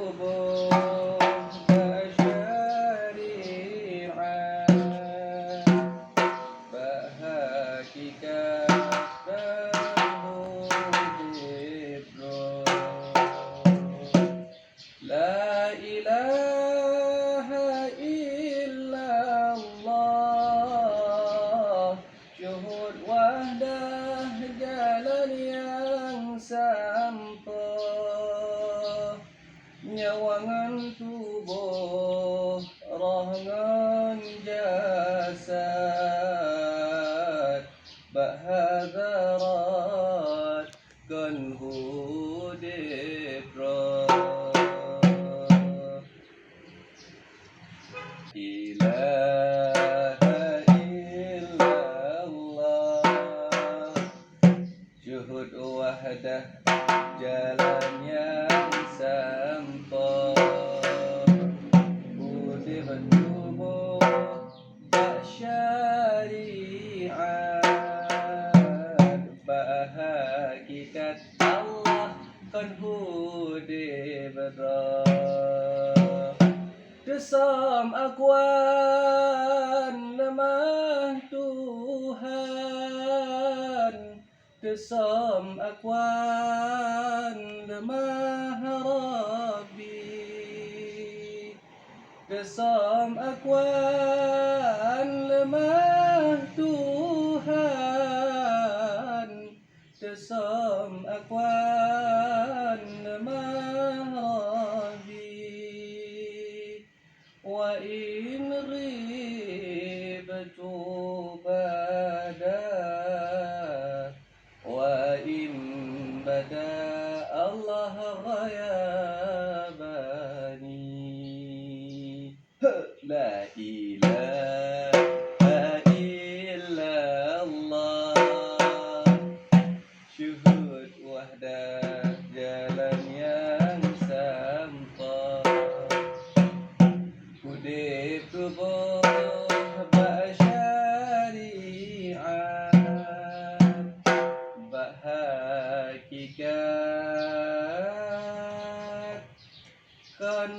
tubuh bersyariat, berhakikat berwujud roh. La ilaha illallah, syuhud wahdah jalan yang sampai, nyawangan tubuh rohangan jasad, bahadarat kan hudib roh. Ilaha illallah, syuhud wahdah jalan yang sampai, putih tubuh tak syariat, bahagikat Allah kan hudib roh. Desam akuan lemah Tuhan, desam akuan lemah Rabbi, desam akuan lemah Tuhan, desam akuan lemah Rabbi. Wa in ghibtu bada, wa in bada Allah ghayabani. La ilaha illallah, syuhud wahdah jalan yang sampai, hudib tubuh bersyariat, bahagikat kan